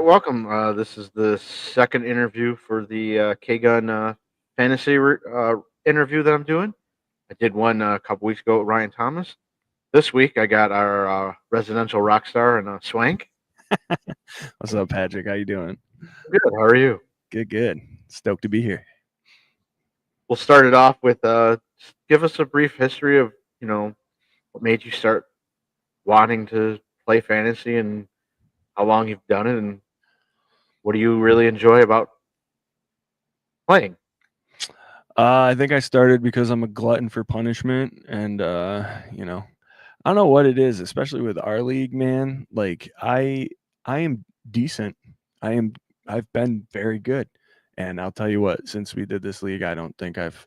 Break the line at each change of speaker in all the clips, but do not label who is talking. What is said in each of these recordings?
welcome. This is the second interview for the K-Gun fantasy interview that I'm doing. I did one a couple weeks ago with Ryan Thomas. This week I got our residential rock star and Swank.
What's up, Patrick? How you doing?
Good. How are you?
Good, good. Stoked to be here.
We'll start it off with just give us a brief history of what made you start wanting to play fantasy and how long you've done it and what do you really enjoy about playing.
I think I started because I'm a glutton for punishment, and I don't know what it is, especially with our league, man. Like I am decent. I am. I've been very good, and I'll tell you what. Since we did this league, I don't think I've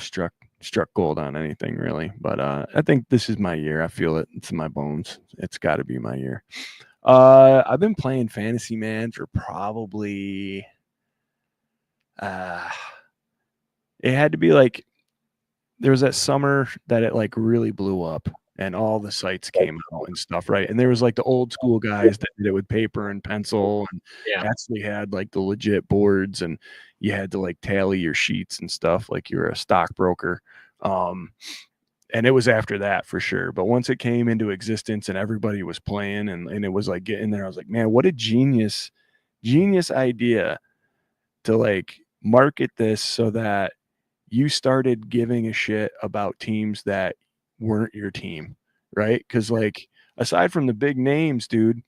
struck gold on anything really. But I think this is my year. I feel it. It's in my bones. It's got to be my year. I've been playing fantasy, man, for probably uh it had to be like there was that summer that it like really blew up and all the sites came out and stuff, right? And there was like the old school guys that did it with paper and pencil and
Yeah.
actually had like the legit boards and you had to like tally your sheets and stuff like you're a stockbroker. And it was after that for sure. But once it came into existence and everybody was playing and it was like getting there, I was like, man, what a genius idea to like market this so that you started giving a shit about teams that weren't your team, right? Because like aside from the big names, dude,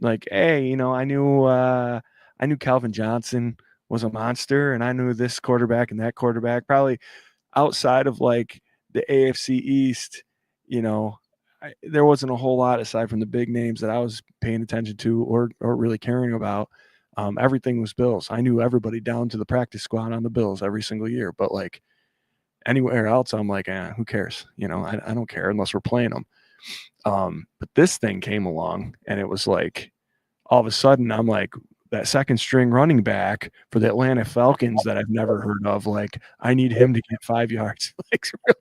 like hey, I knew Calvin Johnson was a monster, and I knew this quarterback and that quarterback. Probably outside of like the AFC East, there wasn't a whole lot aside from the big names that I was paying attention to or really caring about. Everything was Bills. I knew everybody down to the practice squad on the Bills every single year. But like anywhere else, I'm like, who cares? I don't care unless we're playing them. But this thing came along, and it was like all of a sudden, I'm like that second string running back for the Atlanta Falcons that I've never heard of. Like, I need him to get 5 yards. Like, it's real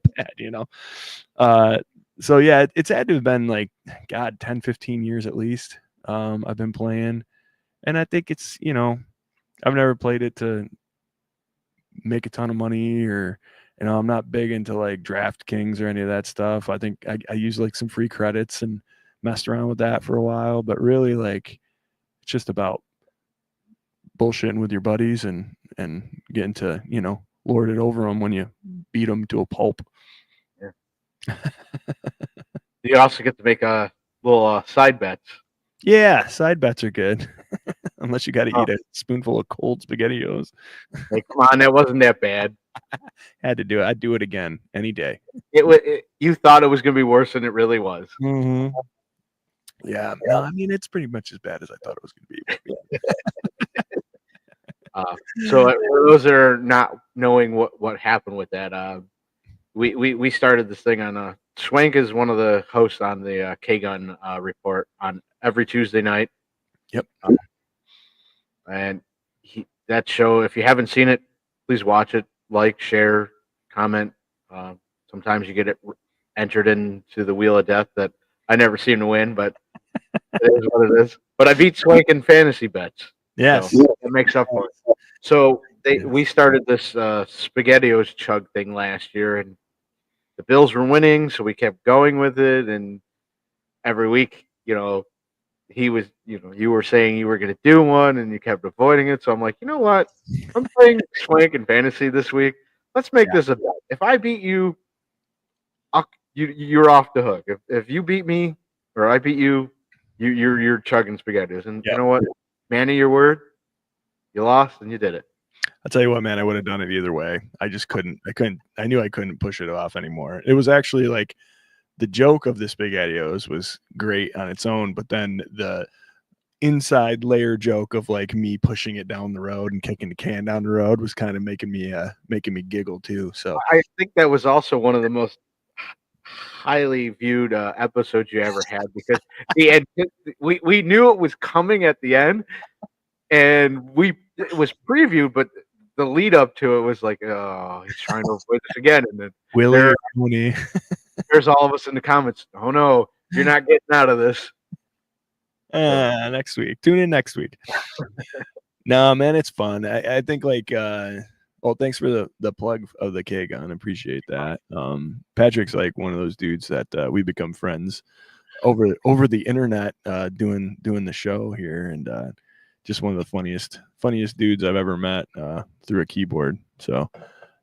bad. So yeah, it's had to have been like, God, 10, 15 years at least. I've been playing. And I think it's, I've never played it to make a ton of money or, I'm not big into like DraftKings or any of that stuff. I think I use like some free credits and messed around with that for a while, but really like it's just about bullshitting with your buddies and getting to, lord it over them when you beat them to a pulp.
Yeah. You also get to make a little side bets.
Yeah, side bets are good. Unless you got to eat a spoonful of cold SpaghettiOs.
Like, come on, that wasn't that bad.
Had to do it. I'd do it again any day.
You thought it was going to be worse than it really was.
Mm-hmm. Yeah. No, I mean, it's pretty much as bad as I thought it was going to be.
So for those that are not knowing what happened with that, we started this thing on Swank is one of the hosts on the K-Gun report on every Tuesday night.
Yep.
And that show, if you haven't seen it, please watch it. Like, share, comment. Sometimes you get it entered into the Wheel of Death that I never seem to win, but it is what it is. But I beat Swank in fantasy bets.
Yes.
So it makes up for it. So we started this SpaghettiOs chug thing last year, and the Bills were winning, so we kept going with it. And every week, he was, you were saying you were going to do one, and you kept avoiding it. So I'm like, you know what? I'm playing Swank in fantasy this week. Let's make this a bet. If I beat you, you're off the hook. If you beat me or I beat you, you're chugging SpaghettiOs. And you know what? Man of your word, you lost and you did it.
I'll tell you what, man, I would have done it either way. I just couldn't. I knew I couldn't push it off anymore. It was actually like the joke of the SpaghettiOs was great on its own, but then the inside layer joke of like me pushing it down the road and kicking the can down the road was kind of making me giggle too. So
I think that was also one of the most highly viewed episodes you ever had because we knew it was coming at the end, and it was previewed, but the lead up to it was like, oh, he's trying to avoid this again, and then there's all of us in the comments. Oh no, you're not getting out of this.
Next week. Tune in next week. No, man, it's fun. I think like well, thanks for the plug of the K-Gun. Appreciate that. Patrick's like one of those dudes that we become friends over the internet doing the show here, and just one of the funniest dudes I've ever met through a keyboard. So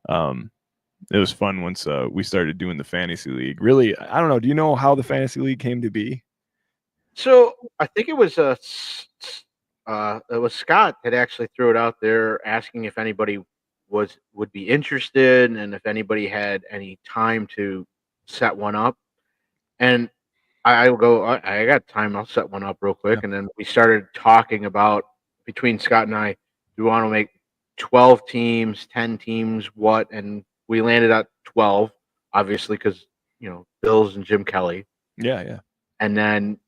it was fun once we started doing the fantasy league. Really, I don't know. Do you know how the fantasy league came to be?
So I think it was Scott that actually threw it out there, asking if anybody would be interested and if anybody had any time to set one up. And I will go. I got time. I'll set one up real quick.
Yeah.
And then we started talking about between Scott and I. Do we want to make 12 teams, 10 teams, what? And we landed at 12, obviously, because Bills and Jim Kelly.
Yeah.
And then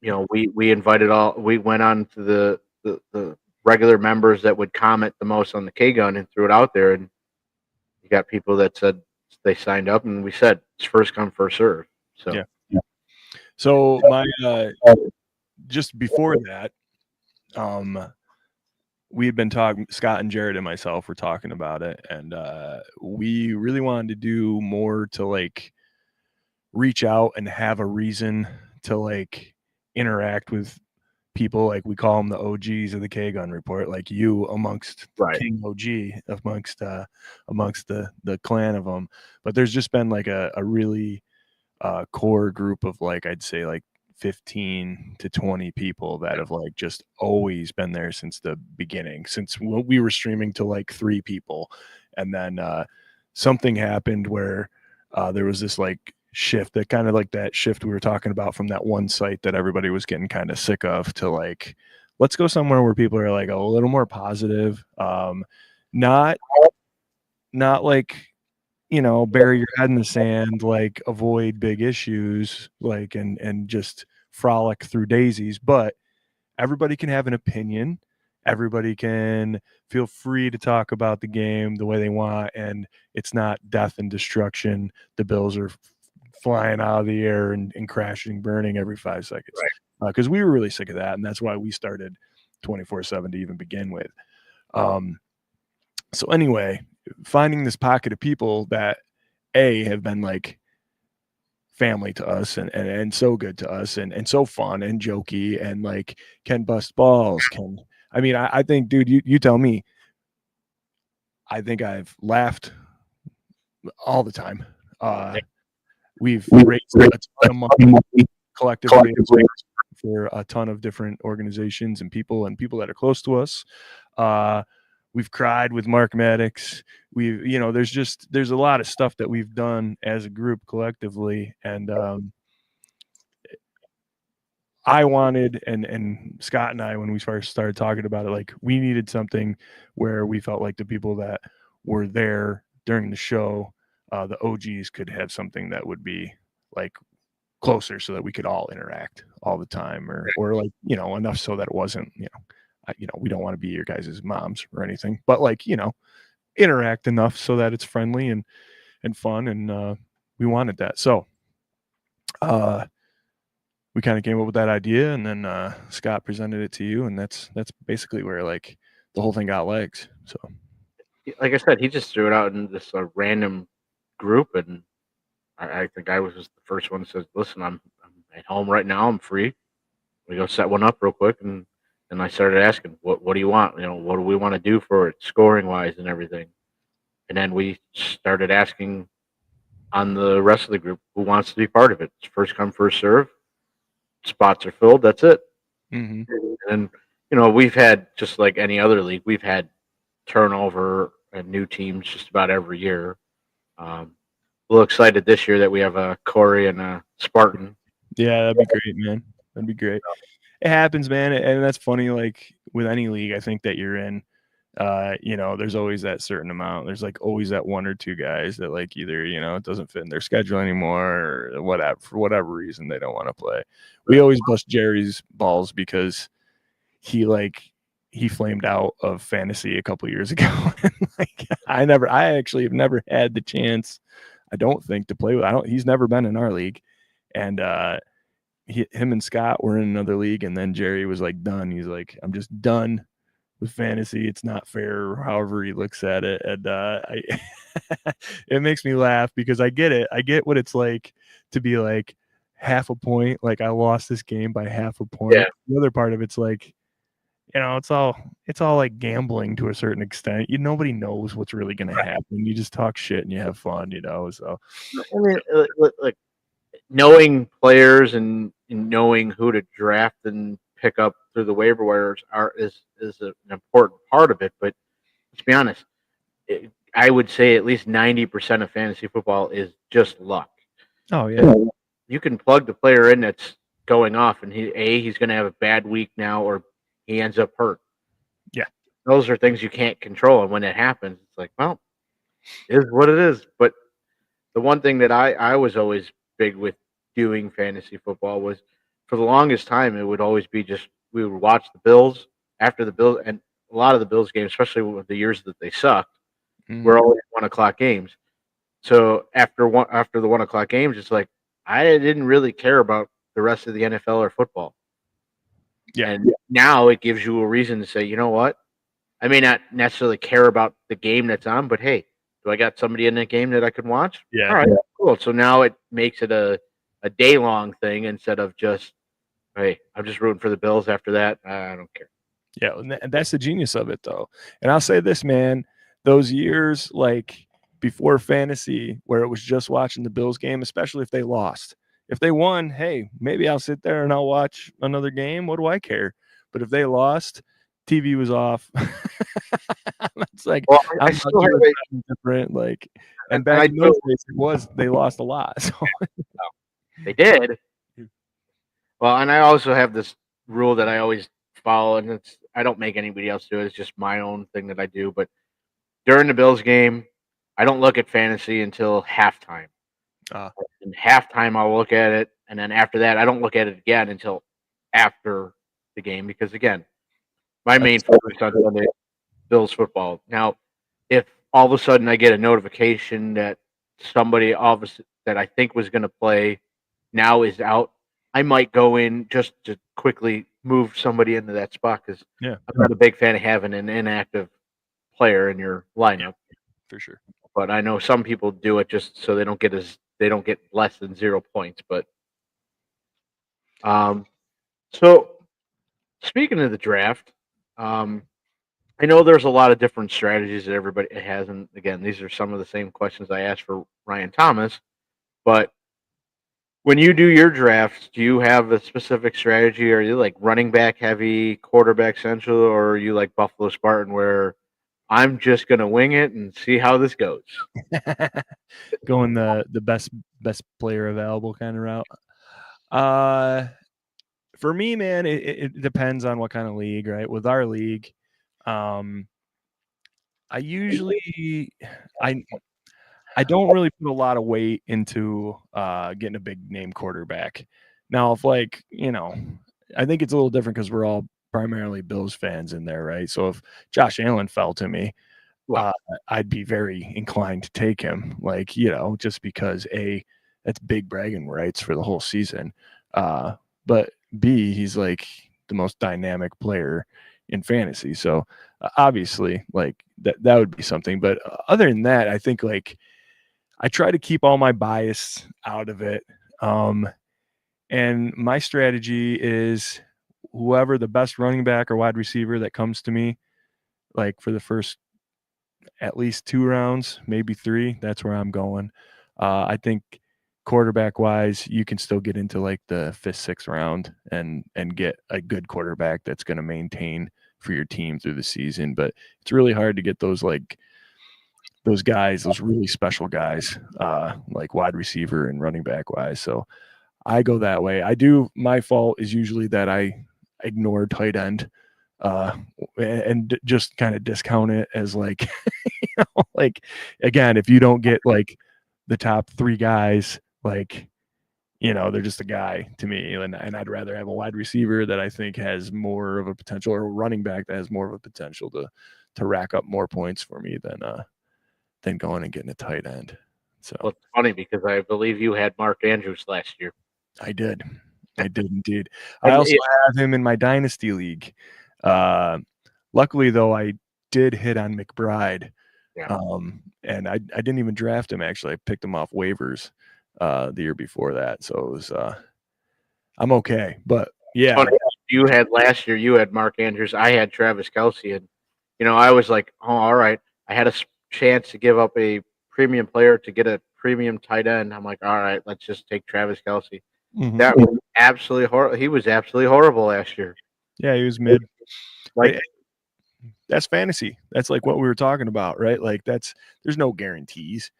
we invited we went on to the regular members that would comment the most on the K-Gun and threw it out there, and you got people that said they signed up, and we said it's first come first serve. So
yeah. So my just before that, we had been talking. Scott and Jared and myself were talking about it, and we really wanted to do more to like reach out and have a reason to like interact with people. Like we call them the OGs of the K-Gun Report, like you amongst King OG amongst the clan of them. But there's just been like a really core group of like I'd say like 15 to 20 people that have like just always been there since the beginning, since we were streaming to like 3 people, and then something happened where there was this like shift, that kind of like that shift we were talking about from that one site that everybody was getting kind of sick of, to like, let's go somewhere where people are like a little more positive, not like, bury your head in the sand, like avoid big issues, like and just frolic through daisies, but everybody can have an opinion. Everybody can feel free to talk about the game the way they want, and it's not death and destruction. The Bills are flying out of the air and crashing, burning every 5 seconds. Because we were really sick of that, and that's why we started 24/7 to even begin with. So anyway, finding this pocket of people that have been like family to us and so good to us and so fun and jokey and like can bust balls, I think, dude, you tell me, I think I've laughed all the time. We've raised a ton of money collectively for a ton of different organizations and people that are close to us. We've cried with Mark Maddox. There's a lot of stuff that we've done as a group collectively. And I wanted, and Scott and I, when we first started talking about it, like we needed something where we felt like the people that were there during the show, the OGs, could have something that would be like closer so that we could all interact all the time, or like, enough so that it wasn't, we don't want to be your guys' moms or anything, but like, interact enough so that it's friendly and fun. And we wanted that. So we kind of came up with that idea, and then Scott presented it to you, and that's basically where like the whole thing got legs. So
like I said, he just threw it out in this random group, and I think I was just the first one that says, listen, I'm at home right now, I'm free, we go set one up real quick. And I started asking, what do you want? What do we want to do for it, scoring wise and everything? And then we started asking on the rest of the group who wants to be part of it. It's first come, first serve. Spots are filled. That's it.
Mm-hmm.
And we've had, just like any other league, we've had turnover and new teams just about every year. A little excited this year that we have a Corey and a Spartan.
Yeah, that'd be great, man. That'd be great. It happens, man, and that's funny. Like with any league, I think that you're in, there's always that certain amount. There's like always that 1 or 2 guys that like either it doesn't fit in their schedule anymore, or whatever, for whatever reason they don't want to play. We always bust Jerry's balls because he flamed out of fantasy a couple years ago. Like I actually have never had the chance, I don't think, to play with. He's never been in our league, and him and Scott were in another league, and then Jerry was like done. He's like, I'm just done with fantasy. It's not fair, however he looks at it. And it makes me laugh because I get it. I get what it's like to be like half a point. Like I lost this game by half a point.
Yeah.
The other part of it's like, it's all like gambling to a certain extent. Nobody knows what's really going to happen. You just talk shit and you have fun, So
I mean, like knowing players and knowing who to draft and pick up through the waiver wires is an important part of it. But let's be honest, I would say at least 90% of fantasy football is just luck.
Oh yeah,
you can plug the player in that's going off, and he's going to have a bad week now, or he ends up hurt.
Yeah,
those are things you can't control, and when it happens, it's like, well, it is what it is. But the one thing that I was always big with doing fantasy football was, for the longest time, it would always be just we would watch the Bills after the Bills, and a lot of the Bills games, especially with the years that they sucked, were always 1 o'clock games. So after the 1 o'clock games, it's like I didn't really care about the rest of the NFL or football.
Yeah.
And now it gives you a reason to say, you know what? I may not necessarily care about the game that's on, but hey, do I got somebody in that game that I could watch?
Yeah.
All right, cool. So now it makes it a day long thing instead of just, hey, I'm just rooting for the Bills after that. I don't care.
Yeah, and that's the genius of it, though. And I'll say this, man, those years like before fantasy where it was just watching the Bills game, especially if they lost. If they won, hey, maybe I'll sit there and I'll watch another game. What do I care? But if they lost, TV was off. It's like,
well,
I'm still different. Like, and back in those days, they lost a lot. So
they did. Well, and I also have this rule that I always follow, and I don't make anybody else do it. It's just my own thing that I do. But during the Bills game, I don't look at fantasy until halftime. In halftime, I'll look at it, and then after that, I don't look at it again until after the game because, again, my main focus on Sunday Bills football. Now, if all of a sudden I get a notification that somebody that I think was going to play now is out, I might go in just to quickly move somebody into that spot because I'm not a big fan of having an inactive player in your lineup.
For sure.
But I know some people do it just so they don't get less than 0 points. But so speaking of the draft, I know there's a lot of different strategies that everybody has, and again, these are some of the same questions I asked for Ryan Thomas. But when you do your drafts, do you have a specific strategy? Are you like running back heavy, quarterback central, or are you like Buffalo Spartan where I'm just gonna wing it and see how this goes?
Going the best player available kind of route. For me, man, it depends on what kind of league, right? With our league, I usually I don't really put a lot of weight into getting a big name quarterback. Now, if I think it's a little different because we're all primarily Bills fans in there, right? So if Josh Allen fell to me, I'd be very inclined to take him, just because that's big bragging rights for the whole season. But B, he's like the most dynamic player in fantasy. So obviously, that would be something. But other than that, I think I try to keep all my bias out of it. And my strategy is whoever the best running back or wide receiver that comes to me, for the first at least 2 rounds, maybe 3, that's where I'm going. I think quarterback wise, you can still get into the 5th, 6th round and get a good quarterback that's going to maintain for your team through the season. But it's really hard to get those guys, those really special guys, like wide receiver and running back wise. So I go that way. My fault is usually that I ignore tight end and just kind of discount it as again, if you don't get the top 3 guys, they're just a guy to me. And I'd rather have a wide receiver that I think has more of a potential, or a running back that has more of a potential to rack up more points for me than going and getting a tight end. So
it's funny because I believe you had Mark Andrews last year.
I did. I did indeed. I also have him in my dynasty league. Luckily, though, I did hit on McBride.
Yeah.
And I didn't even draft him, actually. I picked him off waivers the year before that. So it was I'm okay. But yeah.
Funny, you had last year, you had Mark Andrews, I had Travis Kelce, and I was like, oh, all right. I had a chance to give up a premium player to get a premium tight end. I'm like, all right, let's just take Travis Kelce. That was absolutely horrible. He was absolutely horrible last year.
Yeah, he was mid.
Like,
that's fantasy. That's like what we were talking about, right? Like there's no guarantees.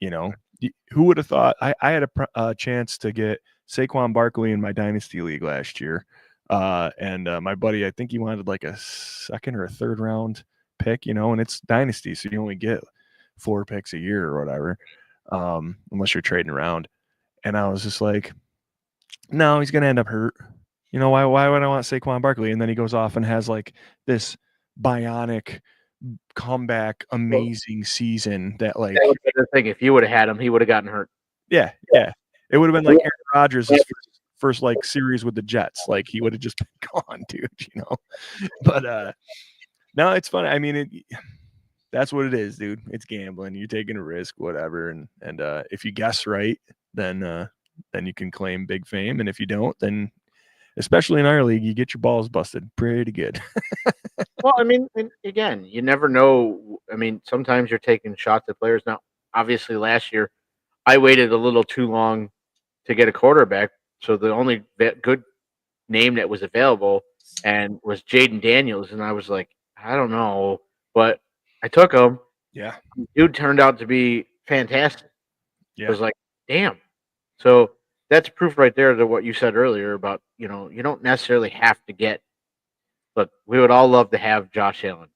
Who would have thought? I had a chance to get Saquon Barkley in my dynasty league last year, and my buddy, I think he wanted like a second or a third round pick, and it's dynasty, so you only get 4 picks a year or whatever, unless you're trading around. And I was just like, no, he's gonna end up hurt. Why would I want Saquon Barkley? And then he goes off and has like this bionic comeback, amazing season that like
that would be the thing. If you would have had him, he would have gotten hurt.
Yeah. It would have been like Aaron Rodgers' first like series with the Jets. Like he would have just been gone, dude. But no, it's funny. I mean, that's what it is, dude. It's gambling. You're taking a risk, whatever. And if you guess right, then you can claim big fame. And if you don't, then especially in our league, you get your balls busted pretty good.
Well, I mean, and again, you never know. I mean, sometimes you're taking shots at players. Now, obviously, last year I waited a little too long to get a quarterback, so the only good name that was available and was Jaden Daniels, and I was like, I don't know, but I took him.
Yeah,
dude turned out to be fantastic.
Yeah,
I was like, damn. So that's proof right there to what you said earlier about you don't necessarily have to get. Look, we would all love to have Josh Allen.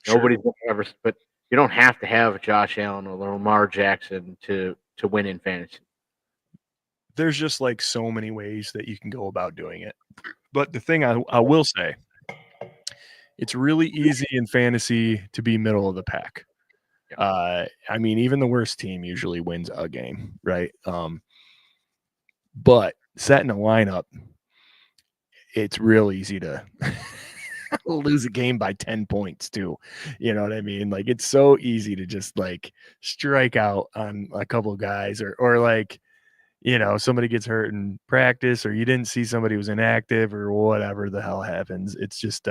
sure.
Nobody's ever, but you don't have to have Josh Allen or Lamar Jackson to win in fantasy.
There's just like so many ways that you can go about doing it. But the thing I will say, it's really easy in fantasy to be middle of the pack. I mean, even the worst team usually wins a game, right? But setting a lineup, it's real easy to lose a game by 10 points too. You know what I mean? Like it's so easy to just like strike out on a couple of guys or like, somebody gets hurt in practice or you didn't see somebody who's inactive or whatever the hell happens. It's just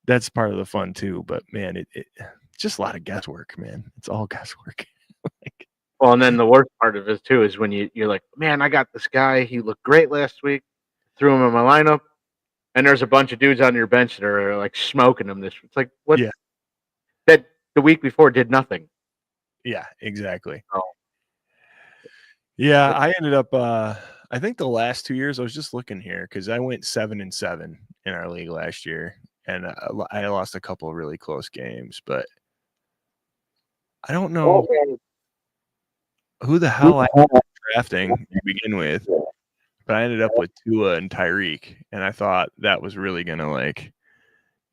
that's part of the fun too. But man, it's just a lot of guesswork, man. It's all guesswork.
Well, and then the worst part of it too is when you're like, man, I got this guy. He looked great last week. Threw him in my lineup, and there's a bunch of dudes on your bench that are like smoking him. It's like what?
Yeah.
That the week before did nothing.
Yeah, exactly.
Oh.
Yeah, I ended up. I think the last 2 years, I was just looking here because I went 7-7 in our league last year, and I lost a couple of really close games, but I don't know who the hell I was drafting to begin with. But I ended up with Tua and Tyreek, and I thought that was really gonna like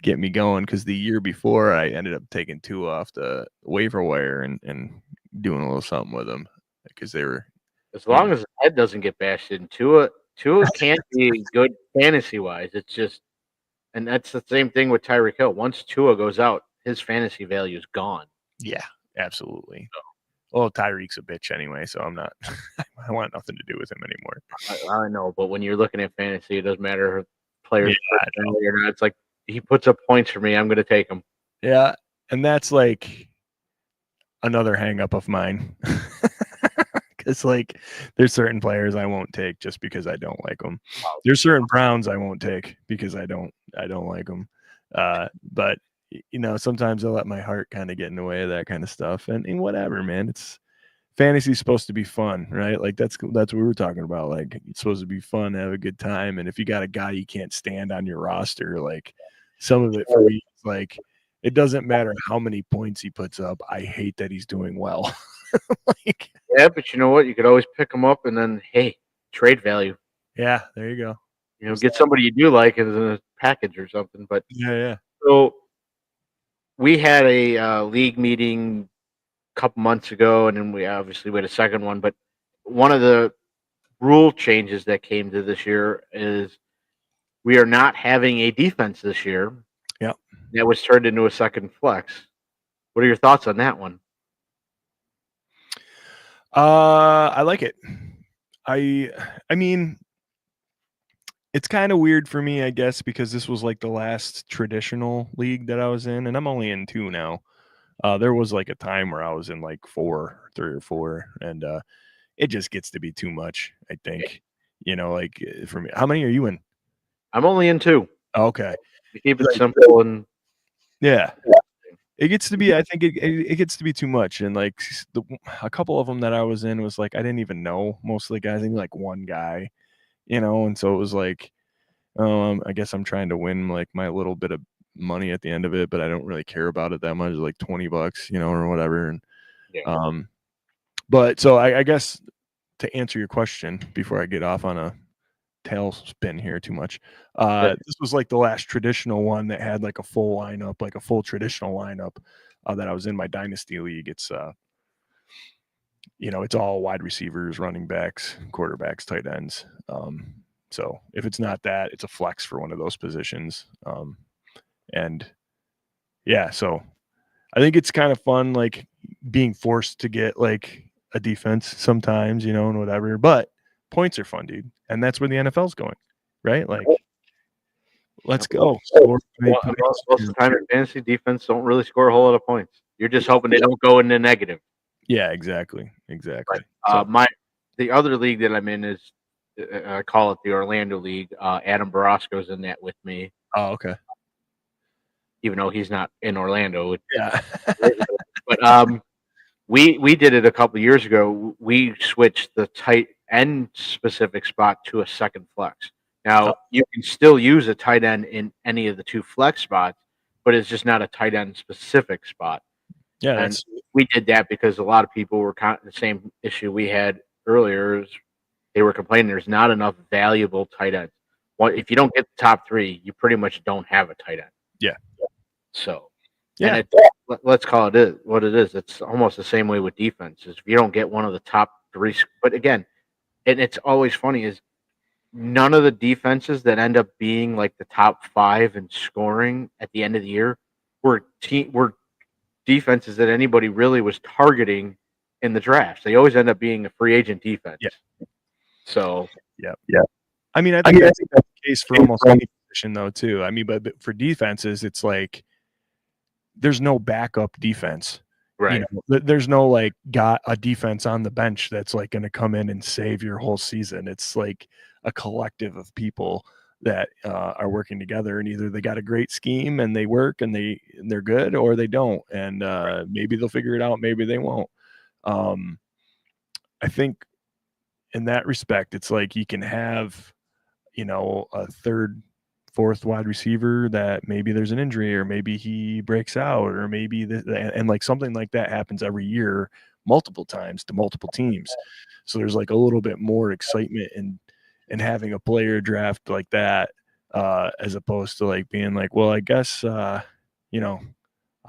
get me going because the year before I ended up taking Tua off the waiver wire and doing a little something with them because they were.
As long as his head doesn't get bashed in, Tua can't be good fantasy wise. It's just, and that's the same thing with Tyreek Hill. Once Tua goes out, his fantasy value is gone.
Yeah, absolutely. Well, Tyreek's a bitch anyway, so I'm not. I want nothing to do with him anymore.
I know, but when you're looking at fantasy, it doesn't matter if players or not. It's like he puts up points for me, I'm going to take him.
Yeah, and that's like another hang up of mine. Because like there's certain players I won't take just because I don't like them. There's certain Browns I won't take because I don't like them. But sometimes I let my heart kind of get in the way of that kind of stuff. And whatever, man. It's fantasy's supposed to be fun, right? Like that's what we were talking about. Like it's supposed to be fun, have a good time. And if you got a guy you can't stand on your roster, like some of it for me, it's like it doesn't matter how many points he puts up. I hate that he's doing well.
Yeah, but you know what? You could always pick him up and then, hey, trade value.
Yeah, there you go.
Get somebody you do like as a package or something. But
yeah.
So we had a league meeting a couple months ago, and then we obviously had a second one. But one of the rule changes that came to this year is we are not having a defense this year.
Yeah.
That was turned into a second flex. What are your thoughts on that one?
I like it. I mean, it's kind of weird for me, I guess, because this was like the last traditional league that I was in, and I'm only in 2 now. There was like a time where I was in like 3 or 4, and it just gets to be too much, I think. Like for me, how many are you in?
I'm only in 2.
Okay.
We keep it
Like,
simple and
yeah. It gets to be, I think it gets to be too much, and like a couple of them that I was in was like I didn't even know most of the guys. I think like one guy, and so it was like, I guess I'm trying to win like my little bit of money at the end of it, but I don't really care about it that much, like $20, or whatever. And
yeah.
but so I guess to answer your question before I get off on a tailspin here too much, this was like the last traditional one that had like a full lineup, like a full traditional lineup that I was in my dynasty league. It's it's all wide receivers, running backs, quarterbacks, tight ends. So if it's not that, it's a flex for one of those positions. And yeah, so I think it's kind of fun, like being forced to get like a defense sometimes, and whatever. But points are fun, dude, and that's where the NFL's going, right? Like, let's go.
Most of the time in fantasy, defense don't really score a whole lot of points. You're just hoping they don't go in the negative.
Yeah, exactly.
The other league that I'm in is I call it the Orlando League. Adam Barasco's in that with me,
Oh, okay.
even though he's not in Orlando.
Yeah.
But we did it a couple of years ago. We switched the tight end specific spot to a second flex. Now you can still use a tight end in any of the 2 flex spots, but it's just not a tight end specific spot.
Yeah,
and we did that because a lot of people were the same issue we had earlier. Is they were complaining there's not enough valuable tight ends. If you don't get the top 3, you pretty much don't have a tight end.
Yeah.
So,
yeah,
and let's call it what it is. It's almost the same way with defenses. If you don't get one of the top 3, but again, and it's always funny is none of the defenses that end up being like the top 5 in scoring at the end of the year were defenses that anybody really was targeting in the draft. They always end up being a free agent defense.
Yeah.
So
yeah. I mean, I think that's the case for almost any position, though, too. I mean, but for defenses, it's like there's no backup defense.
Right.
There's no like got a defense on the bench that's like going to come in and save your whole season. It's like a collective of people that are working together, and either they got a great scheme and they work and they're good, or they don't, and maybe they'll figure it out, maybe they won't. I think in that respect, it's like you can have a third, fourth wide receiver that maybe there's an injury, or maybe he breaks out, or maybe and like something like that happens every year multiple times to multiple teams. So there's like a little bit more excitement in having a player draft like that, as opposed to like being like, well, I guess I'll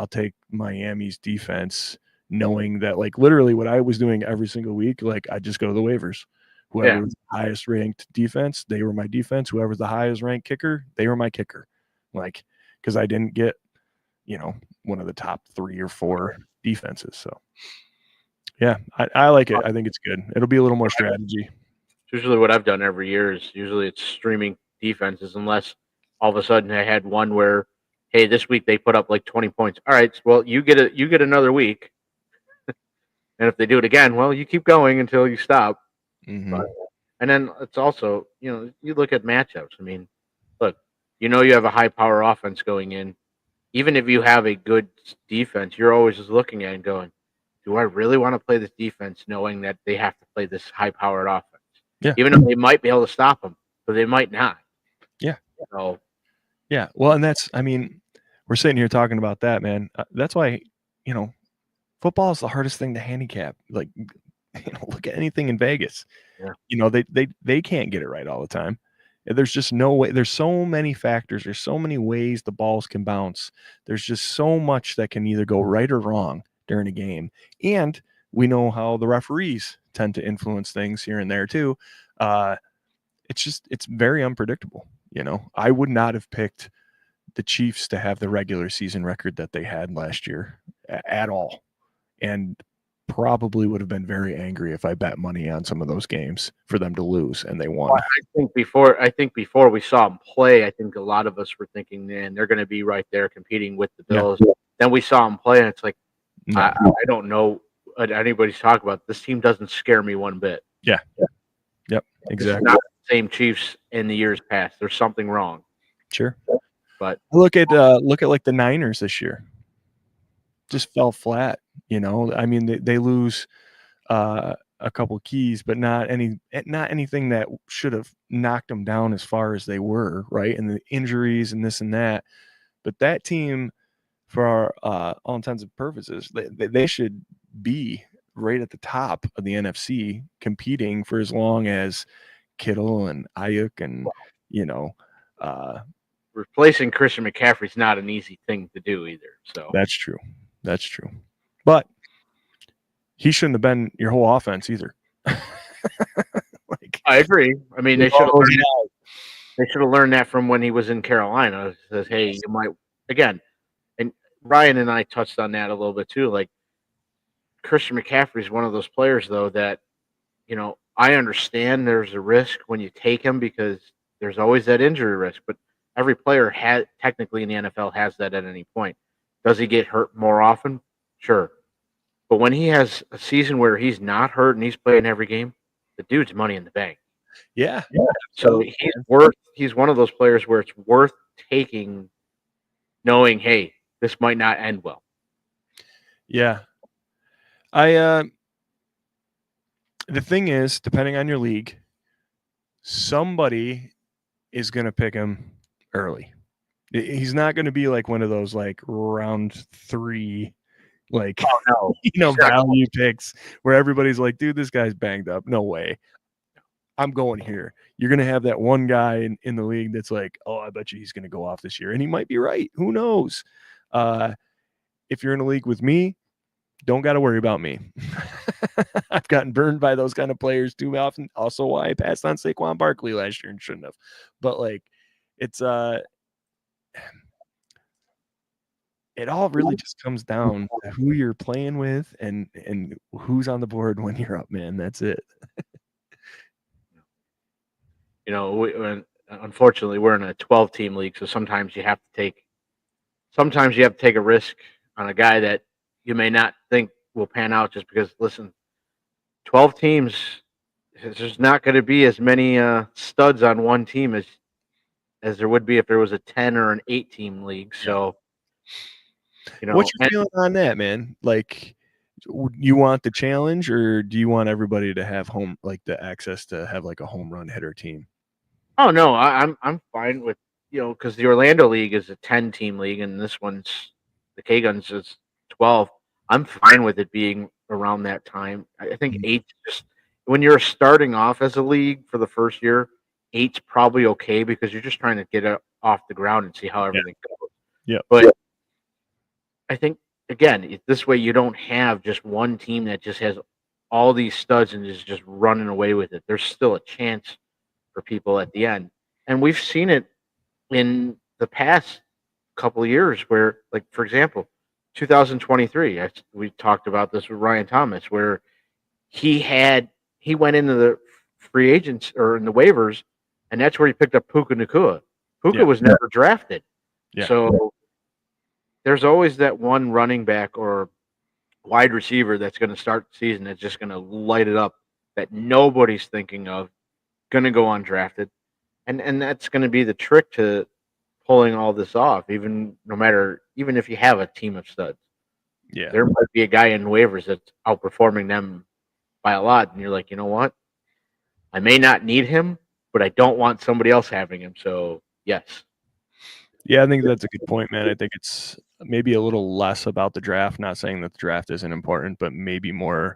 take Miami's defense, knowing that like literally what I was doing every single week, like I just go to the waivers. Whoever was the highest ranked defense, they were my defense. Whoever's the highest ranked kicker, they were my kicker. Like, because I didn't get, one of the top 3 or 4 defenses. So, yeah, I like it. I think it's good. It'll be a little more strategy.
Usually what I've done every year is it's streaming defenses, unless all of a sudden I had one where, hey, this week they put up like 20 points. All right, well, you get another week. And if they do it again, well, you keep going until you stop.
Mm-hmm.
And then it's also, you look at matchups. I mean, look, you have a high power offense going in. Even if you have a good defense, you're always just looking at it and going, do I really want to play this defense knowing that they have to play this high powered offense?
Yeah.
Even though they might be able to stop them, but they might not.
Yeah.
So,
yeah. Well, and we're sitting here talking about that, man. That's why, football is the hardest thing to handicap. Like, look at anything in Vegas.
Yeah.
They can't get it right all the time. There's just no way. There's so many factors. There's so many ways the balls can bounce. There's just so much that can either go right or wrong during a game. And We know how the referees tend to influence things here and there too. It's very unpredictable. I would not have picked the Chiefs to have the regular season record that they had last year at all, and probably would have been very angry if I bet money on some of those games for them to lose and they won.
Well, I think before we saw them play, I think a lot of us were thinking, man, they're going to be right there competing with the Bills. Yeah. Then we saw them play, and it's like, no. I don't know what anybody's talking about. This team doesn't scare me one bit.
Yeah. Yep. Exactly.
It's not the same Chiefs in the years past. There's something wrong.
Sure.
But
look at like the Niners this year. Just fell flat. I mean, they lose a couple keys, but not anything that should have knocked them down as far as they were, right? And the injuries and this and that. But that team, for all intents and purposes, they should be right at the top of the NFC, competing for as long as Kittle and Ayuk and
replacing Christian McCaffrey's not an easy thing to do either. So
that's true. But he shouldn't have been your whole offense either.
I agree. I mean, they should have learned that from when he was in Carolina. It says, hey, you might again. And Ryan and I touched on that a little bit too. Like Christian McCaffrey is one of those players, though, that I understand there's a risk when you take him because there's always that injury risk. But every player technically in the NFL has that at any point. Does he get hurt more often? Sure. But when he has a season where he's not hurt and he's playing every game, the dude's money in the bank.
Yeah.
So he's one of those players where it's worth taking, knowing, hey, this might not end well.
Yeah. The thing is, depending on your league, somebody is going to pick him early. He's not going to be like one of those like round 3 value picks where everybody's like, dude, this guy's banged up. No way. I'm going here. You're going to have that one guy in the league that's like, oh, I bet you he's going to go off this year. And he might be right. Who knows? If you're in a league with me, don't got to worry about me. I've gotten burned by those kind of players too often. Also why I passed on Saquon Barkley last year and shouldn't have. But it's it all really just comes down to who you're playing with and who's on the board when you're up, man. That's it.
Unfortunately, we're in a 12-team league, so sometimes you have to take a risk on a guy that you may not think will pan out just because, listen, 12 teams, there's not going to be as many studs on one team as there would be if there was a 10 or an 8-team league. So,
what's your feeling on that, man? Like, you want the challenge, or do you want everybody to have the access to have like a home run hitter team?
Oh no, I'm fine with because the Orlando League is a 10-team league and this one's the K Guns is 12. I'm fine with it being around that time. I think 8 just when you're starting off as a league for the first year, 8's probably okay because you're just trying to get it off the ground and see how everything goes.
Yeah,
but I think again this way you don't have just one team that just has all these studs and is just running away with it. There's still a chance for people at the end. And we've seen it in the past couple of years where, like, for example, 2023, we talked about this with Ryan Thomas, where he went into the free agents or in the waivers, and that's where he picked up Puka Nacua. Puka was never drafted. Yeah. So there's always that one running back or wide receiver that's going to start the season that's just going to light it up that nobody's thinking of, going to go undrafted, and that's going to be the trick to pulling all this off. Even if you have a team of studs, there might be a guy in waivers that's outperforming them by a lot, and you're like, you know what? I may not need him, but I don't want somebody else having him. So yes.
Yeah, I think that's a good point, man. I think it's maybe a little less about the draft. Not saying that the draft isn't important, but maybe more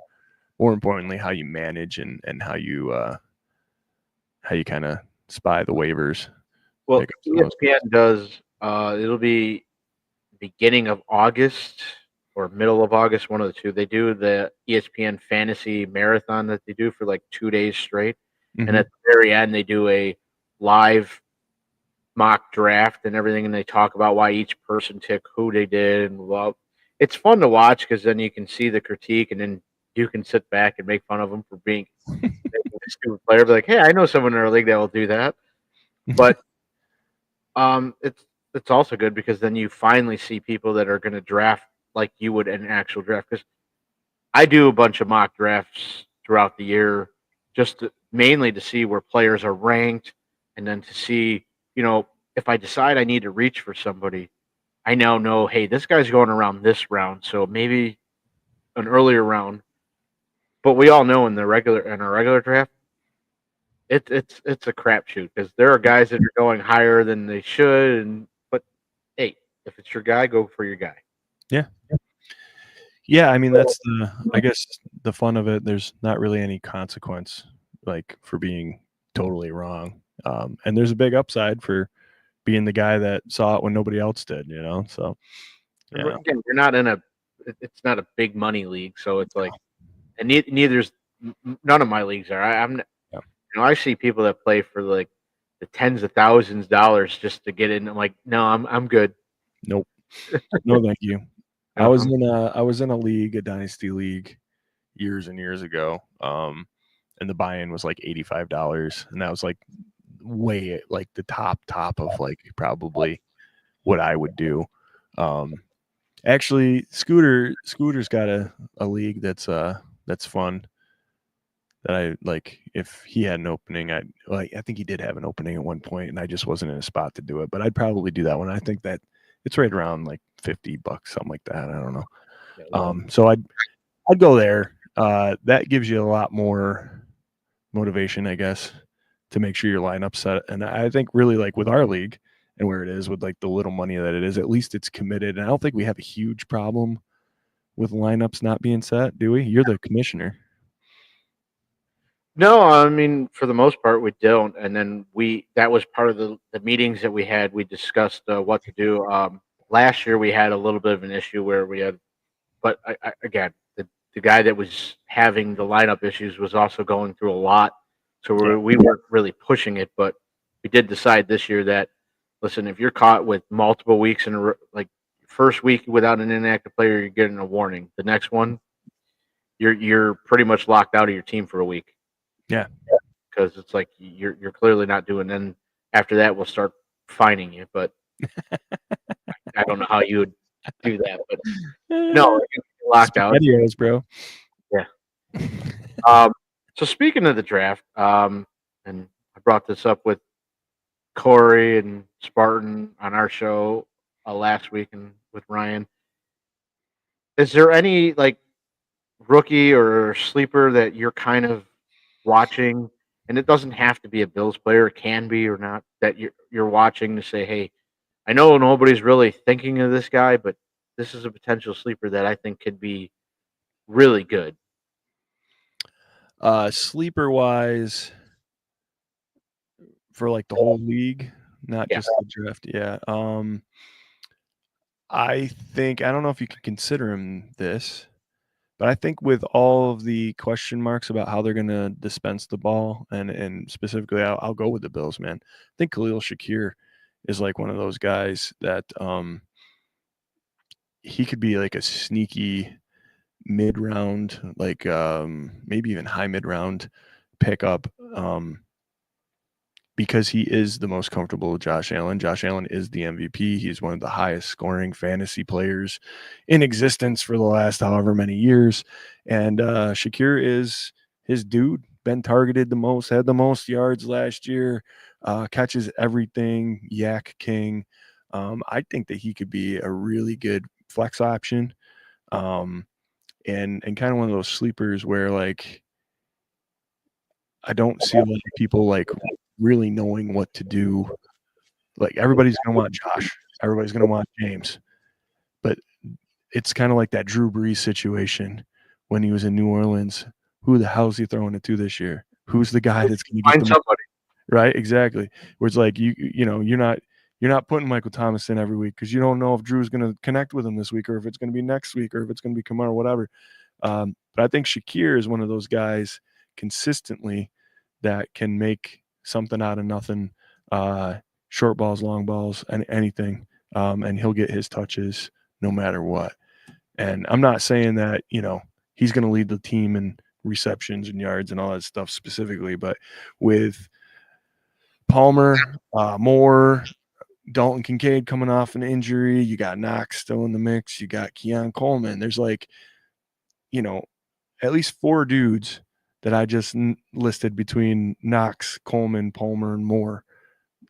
importantly, how you manage and how you kind of spy the waivers.
Well, ESPN does. It'll be beginning of August or middle of August, one of the two. They do the ESPN Fantasy Marathon that they do for like 2 days straight, and
Mhm.
at the very end they do a live mock draft and everything, and they talk about why each person took who they did, and well, it's fun to watch because then you can see the critique, and then you can sit back and make fun of them for being making a stupid player. Be like, hey, I know someone in our league that will do that, but it's also good because then you finally see people that are going to draft like you would in an actual draft. Because I do a bunch of mock drafts throughout the year, mainly to see where players are ranked, and then to see, if I decide I need to reach for somebody, I now know, hey, this guy's going around this round, so maybe an earlier round. But we all know in a regular draft, it's a crapshoot because there are guys that are going higher than they should, but hey, if it's your guy, go for your guy.
Yeah. Yeah, I mean, that's I guess the fun of it. There's not really any consequence, like, for being totally wrong. And there's a big upside for being the guy that saw it when nobody else did, So,
And
yeah.
again, you're not in it's not a big money league, so it's like, and neither's none of my leagues are. I'm,
Yeah.
I see people that play for like the tens of thousands of dollars just to get in. I'm like, no, I'm good.
Nope. No, thank you.
No, I'm
I was in a league, a dynasty league, years and years ago. And the buy-in was like $85, and that was like way like the top of like probably what I would do. Actually, Scooter's got a league that's fun that I like. If he had an opening, I think he did have an opening at one point, and I just wasn't in a spot to do it. But I'd probably do that one. I think that it's right around like $50, something like that. I don't know. So I'd go there. That gives you a lot more motivation, I guess, to make sure your lineup's set. And I think really like with our league and where it is with like the little money that it is, at least it's committed. And I don't think we have a huge problem with lineups not being set, do we? You're the commissioner.
No, I mean, for the most part, we don't. And then that was part of the meetings that we had. We discussed what to do. Last year, we had a little bit of an issue where we had, but again, the guy that was having the lineup issues was also going through a lot. So
Yeah.
we weren't really pushing it, but we did decide this year that, listen, if you're caught with multiple weeks like first week without an inactive player, you're getting a warning. The next one, you're pretty much locked out of your team for a week.
Yeah.
Because it's like you're clearly not doing. Then after that, we'll start fining you. But I don't know how you would do that. But no, you're locked out.
Spaghettios, bro.
Yeah. So speaking of the draft, and I brought this up with Corey and Spartan on our show last week, and with Ryan. Is there any like rookie or sleeper that you're kind of watching, and it doesn't have to be a Bills player, it can be or not, that you're watching to say, hey, I know nobody's really thinking of this guy, but this is a potential sleeper that I think could be really good.
Sleeper wise for like the whole league, not
Yeah.
just the draft. Yeah. I think I don't know if you can consider him this, but I think with all of the question marks about how they're going to dispense the ball, and specifically, I'll go with the Bills, man. I think Khalil Shakir is like one of those guys that he could be like a sneaky mid round, like maybe even high mid round pickup. Because he is the most comfortable with Josh Allen. Josh Allen is the MVP. He's one of the highest scoring fantasy players in existence for the last however many years. And Shakir is his dude, been targeted the most, had the most yards last year, catches everything, yak king. I think that he could be a really good flex option. And kind of one of those sleepers where like I don't see a lot of people like really knowing what to do. Like everybody's gonna want Josh, everybody's gonna want James, but it's kind of like that Drew Brees situation when he was in New Orleans. Who the hell is he throwing it to this year? Who's the guy that's gonna get
Find
the most?
somebody.
Right? Exactly. Where it's like you know, you're not You're not putting Michael Thomas in every week because you don't know if Drew's going to connect with him this week or if it's going to be next week or if it's going to be Kamara, whatever. But I think Shakir is one of those guys consistently that can make something out of nothing, short balls, long balls, and anything. And he'll get his touches no matter what. And I'm not saying that, he's going to lead the team in receptions and yards and all that stuff specifically, but with Palmer, Moore, Dalton Kincaid coming off an injury, you got Knox still in the mix, you got Keon Coleman. There's at least 4 dudes that I just listed between Knox, Coleman, Palmer, and Moore.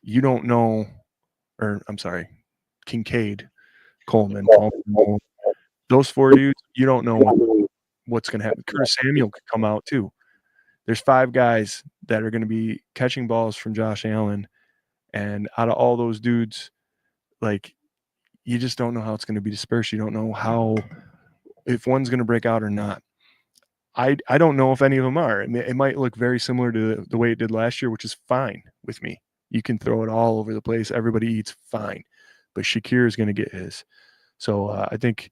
You don't know, or I'm sorry, Kincaid, Coleman, Palmer, Moore. Those 4 dudes, you don't know what's going to happen. Curtis Samuel could come out too. There's 5 guys that are going to be catching balls from Josh Allen, and out of all those dudes, you just don't know how it's going to be dispersed. You don't know if one's going to break out or not. I don't know if any of them are. It might look very similar to the way it did last year, which is fine with me. You can throw it all over the place. Everybody eats fine. But Shakir is going to get his. So I think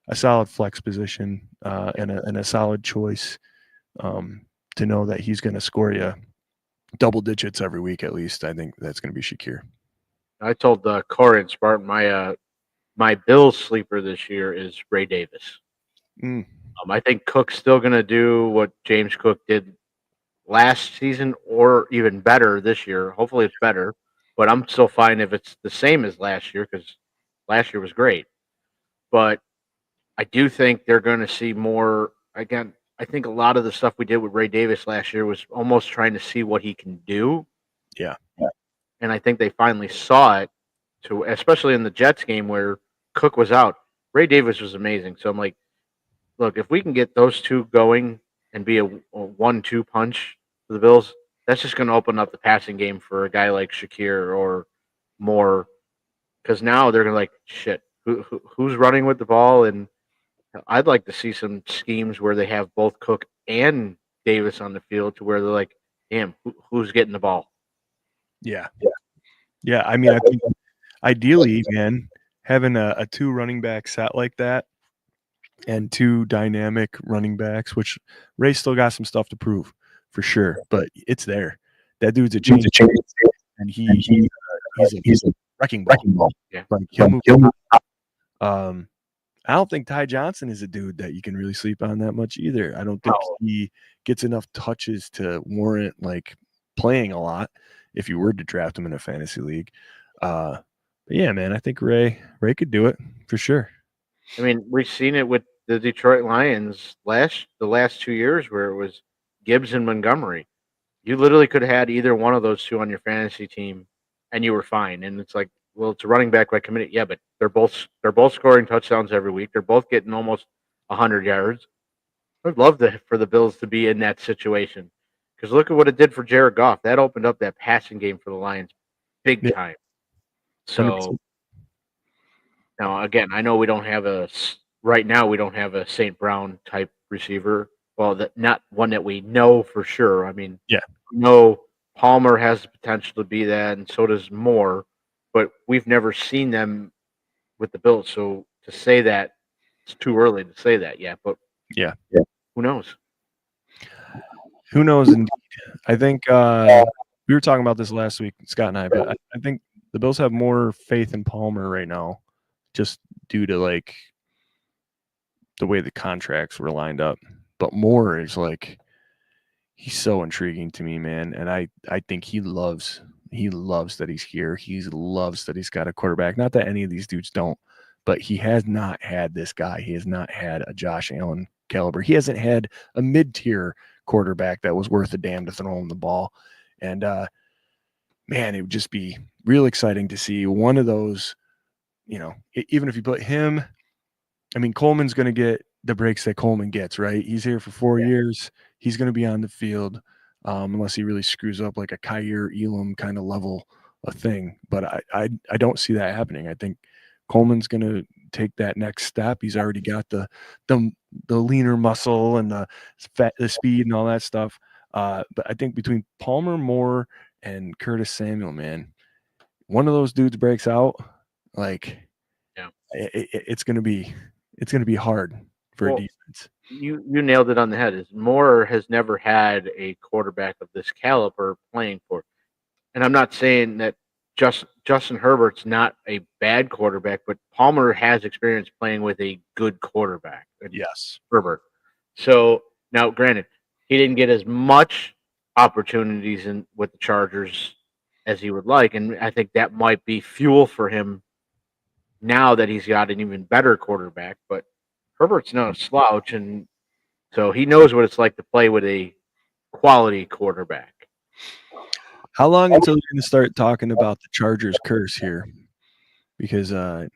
a solid flex position and a solid choice to know that he's going to score you double digits every week at least. I think that's going to be Shakir.
I told Corey and Spartan my Bills sleeper this year is Ray Davis. I think Cook's still going to do what James Cook did last season or even better this year. Hopefully it's better, but I'm still fine if it's the same as last year because last year was great. But I do think they're going to see more. Again, I think a lot of the stuff we did with Ray Davis last year was almost trying to see what he can do.
Yeah.
And I think they finally saw it, especially in the Jets game where Cook was out. Ray Davis was amazing. So I'm like, look, if we can get those two going and be a 1-2 punch for the Bills, that's just going to open up the passing game for a guy like Shakir or Moore. Because now they're going to shit, who's running with the ball? And I'd like to see some schemes where they have both Cook and Davis on the field to where they're like, damn, who's getting the ball?
Yeah. I mean, I think ideally, man, having a 2 running back set like that and 2 dynamic running backs, which Ray still got some stuff to prove for sure, but it's there. That dude's a change, and he's a wrecking ball.
Yeah.
He'll move. I don't think Ty Johnson is a dude that you can really sleep on that much either. I don't think he gets enough touches to warrant playing a lot if you were to draft him in a fantasy league. But yeah, man, I think Ray could do it for sure.
I mean, we've seen it with the Detroit Lions the last 2 years where it was Gibbs and Montgomery. You literally could have had either one of those 2 on your fantasy team, and you were fine. And it's like, well, it's a running back by committee. Yeah, but they're both scoring touchdowns every week. They're both getting almost 100 yards. I'd love for the Bills to be in that situation because look at what it did for Jared Goff. That opened up that passing game for the Lions big time. So now, again, I know we don't have right now we don't have a St. Brown type receiver. Well, not one that we know for sure. I mean, Palmer has the potential to be that, and so does Moore, but we've never seen them with the Bills. So to say that, it's too early to say that yet. But who knows?
Who knows? Indeed, I think we were talking about this last week, Scott and I. But I think the Bills have more faith in Palmer right now, just due to the way the contracts were lined up. But Moore is he's so intriguing to me, man. And I think he loves that he's here. He loves that he's got a quarterback. Not that any of these dudes don't, but he has not had this guy. He has not had a Josh Allen caliber. He hasn't had a mid-tier quarterback that was worth a damn to throw him the ball. And man, it would just be real exciting to see one of those, even if you put him, I mean, Coleman's going to get the breaks that Coleman gets, right? He's here for 4 years. He's going to be on the field unless he really screws up like a Kyer Elam kind of level of thing. But I don't see that happening. I think Coleman's going to take that next step. He's already got the leaner muscle and the speed and all that stuff. But I think between Palmer, Moore, and Curtis Samuel, man, one of those dudes breaks out, like
Yeah.
it's gonna be hard for a
Well,
defense.
you nailed it on the head. Is Moore has never had a quarterback of this caliber playing for. And I'm not saying that Justin Herbert's not a bad quarterback, but Palmer has experience playing with a good quarterback and
Yes.
Herbert. So now, granted, he didn't get as much opportunities in with the Chargers as he would like, and I think that might be fuel for him now that he's got an even better quarterback. But Herbert's not a slouch, and so he knows what it's like to play with a quality quarterback.
How long until you're gonna start talking about the Chargers curse here? Because I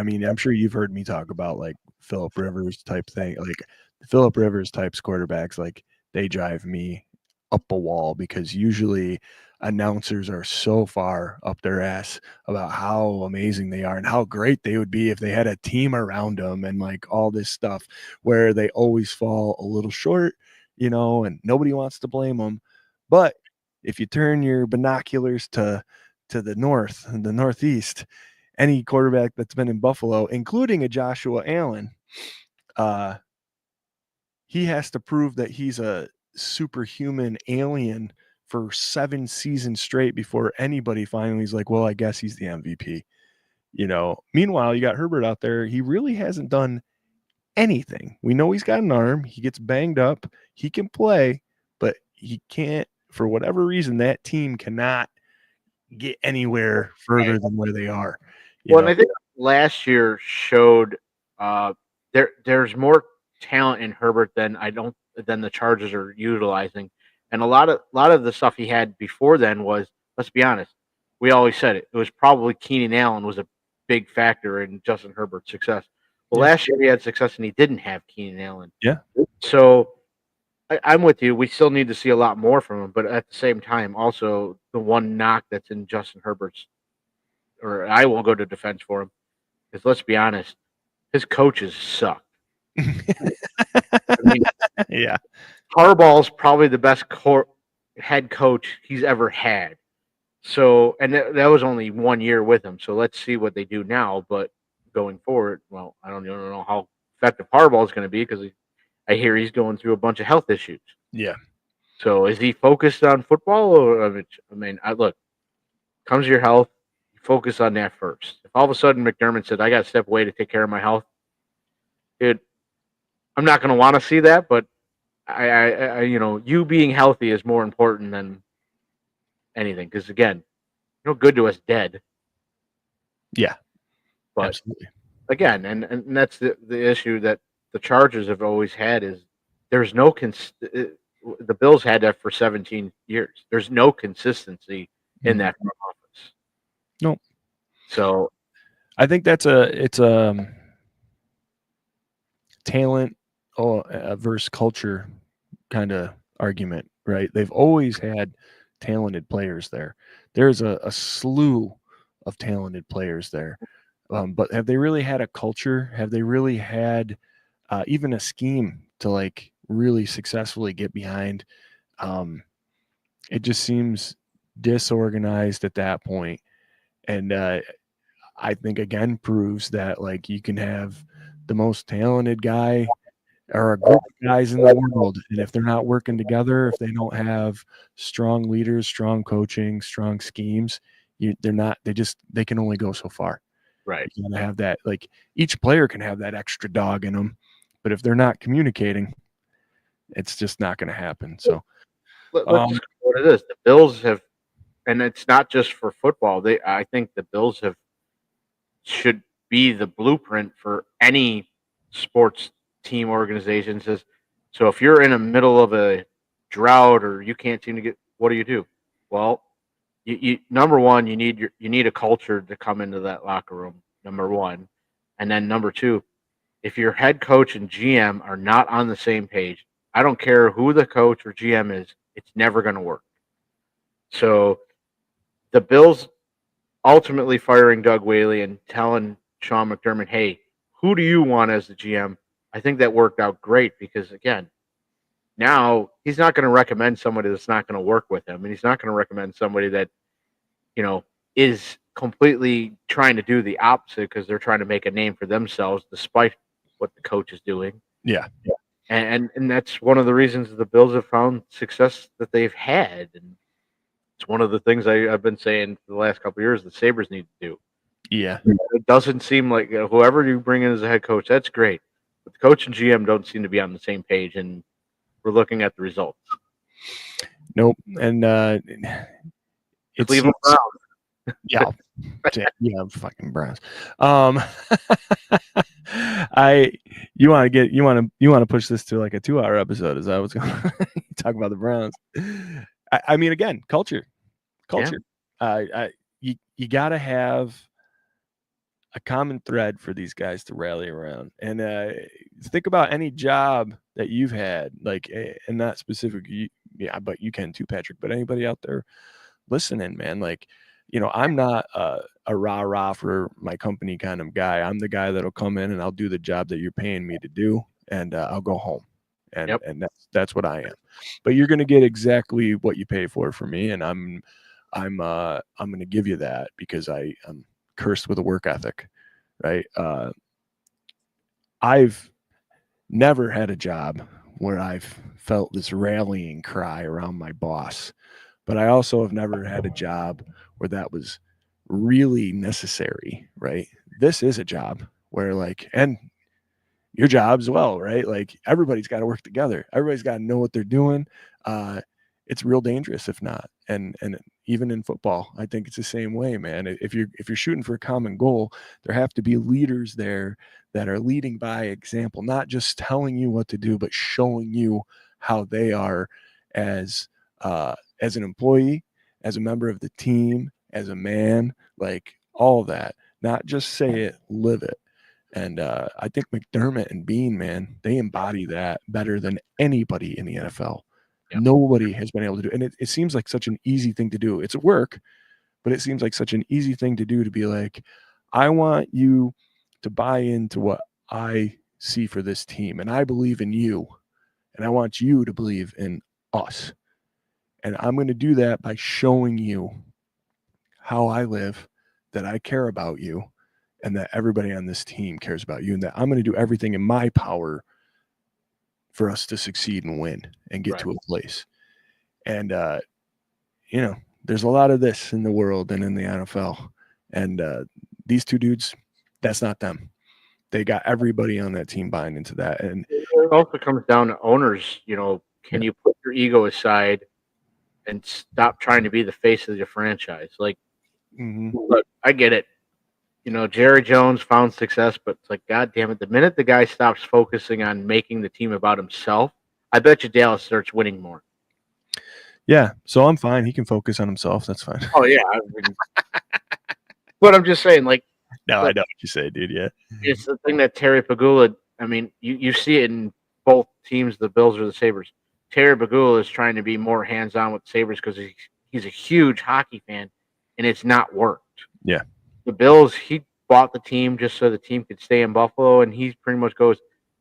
mean, I'm sure you've heard me talk about like Philip Rivers type thing, like Philip Rivers types quarterbacks, like they drive me up a wall because usually announcers are so far up their ass about how amazing they are and how great they would be if they had a team around them and like all this stuff where they always fall a little short, and nobody wants to blame them. But if you turn your binoculars to the north and the northeast, any quarterback that's been in Buffalo, including a Joshua Allen, uh, he has to prove that he's a superhuman alien for 7 seasons straight before anybody finally is like, well, I guess he's the MVP. Meanwhile, you got Herbert out there. He really hasn't done anything. We know he's got an arm. He gets banged up. He can play, but he can't, for whatever reason, that team cannot get anywhere further than where they are.
Well, and I think last year showed there's more talent in Herbert than the Chargers are utilizing, and a lot of the stuff he had before then was, let's be honest, we always said it was probably Keenan Allen was a big factor in Justin Herbert's success. Well,
Yeah.
last year he had success and he didn't have Keenan Allen.
Yeah.
So I'm with you. We still need to see a lot more from him, but at the same time, also the one knock that's in Justin Herbert's, or I won't go to defense for him, because let's be honest, his coaches suck. I mean,
Yeah.
Harbaugh's probably the best head coach he's ever had. So, and that was only 1 year with him. So let's see what they do now. But going forward, well, I don't even know how effective Harbaugh is going to be because I hear he's going through a bunch of health issues.
Yeah.
So is he focused on football, or look, comes to your health, you focus on that first. If all of a sudden McDermott said, "I got to step away to take care of my health," I'm not going to want to see that. But you being healthy is more important than anything. Because again, good to us dead.
Yeah.
But
Absolutely.
again, and that's the issue that the Chargers have always had is there's no the Bills had that for 17 years. There's no consistency in that front office.
Nope.
So
I think it's a talent versus culture kind of argument, right? They've always had talented players there. There's a slew of talented players there. But have they really had a culture? Have they really had even a scheme to like really successfully get behind? It just seems disorganized at that point. And I think again proves that like you can have the most talented guy or a group of guys in the world, and if they're not working together, if they don't have strong leaders, strong coaching, strong schemes, they're not. They can only go so far.
right.
You gotta have that. Like each player can have that extra dog in them, but if they're not communicating, it's just not going to happen. So
Let's just go to this. The Bills have, and it's not just for football. I think the Bills should be the blueprint for any sports team organization. So if you're in the middle of a drought or you can't seem to get, what do? Well, you number one, you need a culture to come into that locker room. Number one, and then number two, if your head coach and GM are not on the same page, I don't care who the coach or GM is, it's never going to work. So the Bills ultimately firing Doug Whaley and telling Sean McDermott, "Hey, who do you want as the GM?" I think that worked out great because again, now he's not going to recommend somebody that's not going to work with him, and he's not going to recommend somebody that is completely trying to do the opposite because they're trying to make a name for themselves despite what the coach is doing.
Yeah.
And that's one of the reasons the Bills have found success that they've had. And it's one of the things I've been saying for the last couple of years the Sabres need to do.
Yeah.
It doesn't seem like whoever you bring in as a head coach, that's great. But the coach and GM don't seem to be on the same page, and we're looking at the results.
Nope. And it's
Cleveland Browns.
yeah. Yeah, fucking Browns. You want to push this to like a 2-hour episode? Is that what's going to talk about the Browns? I mean, again, culture.
Yeah.
You got to have a common thread for these guys to rally around. And think about any job that you've had, like, and not specific, yeah, but you can too, Patrick. But anybody out there listening, man, like, I'm not a rah-rah for my company kind of guy. I'm the guy that'll come in and I'll do the job that you're paying me to do, and I'll go home. And that's what I am. But you're going to get exactly what you pay for me, and I'm going to give you that because I'm cursed with a work ethic, right? I've never had a job where I've felt this rallying cry around my boss, but I also have never had a job where that was really necessary, right? This is a job where, like, and your job as well, right? Like, everybody's got to work together. Everybody's got to know what they're doing. It's real dangerous if not. And even in football, I think it's the same way, man. If you're shooting for a common goal, there have to be leaders there that are leading by example, not just telling you what to do, but showing you how they are as an employee, as a member of the team, as a man, like all of that. Not just say it, live it. And I think McDermott and Bean, man, they embody that better than anybody in the NFL. Yep. Nobody has been able to do it. And it seems like such an easy thing to do. It's a work, but it seems like such an easy thing to do, to be like, I want you to buy into what I see for this team. And I believe in you. And I want you to believe in us. And I'm going to do that by showing you how I live, that I care about you, and that everybody on this team cares about you, and that I'm going to do everything in my power for us to succeed and win and get to a place. And, there's a lot of this in the world and in the NFL. And these two dudes, that's not them. They got everybody on that team buying into that. And
it also comes down to owners. Can you put your ego aside and stop trying to be the face of your franchise? Like, look, I get it. Jerry Jones found success, but it's like, God damn it, the minute the guy stops focusing on making the team about himself, I bet you Dallas starts winning more.
Yeah, so I'm fine. He can focus on himself. That's fine.
Oh, yeah. But I'm just saying, like...
No, I know what you say, dude, yeah.
It's the thing that Terry Pegula, I mean, you see it in both teams, the Bills or the Sabres. Terry Pegula is trying to be more hands-on with the Sabres because he's a huge hockey fan, and it's not worked.
Yeah.
The Bills, he bought the team just so the team could stay in Buffalo, and he pretty much goes,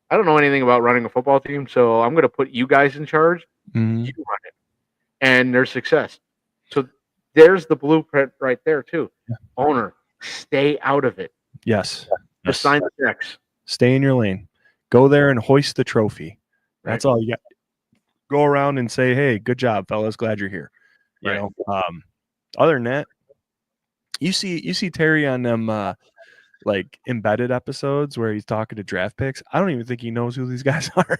I don't know anything about running a football team, so I'm going to put you guys in charge.
Mm-hmm.
You run it. And there's success. So there's the blueprint right there, too. Yeah. Owner, stay out of it.
Yes.
Just sign the checks.
Stay in your lane. Go there and hoist the trophy. That's all you got. Go around and say, hey, good job, fellas. Glad you're here. You know, other than that, you see Terry on them like embedded episodes where he's talking to draft picks. I don't even think he knows who these guys are.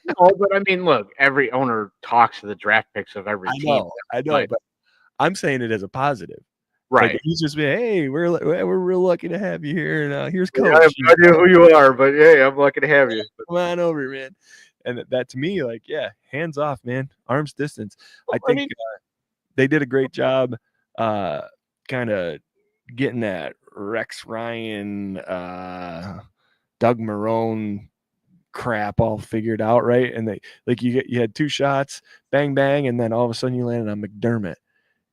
No, but I mean, look, every owner talks to the draft picks of every team.
I know, but I'm saying it as a positive.
Right.
Like, he's just been, hey, we're real lucky to have you here, and here's Coach.
I have no idea who you are, but hey, I'm lucky to have you.
Come on over, man. And that to me, like, yeah, hands off, man, arm's distance. I think they did a great job, kind of getting that Rex Ryan, Doug Marrone crap all figured out, right? And they you had two shots, bang bang, and then all of a sudden you landed on McDermott.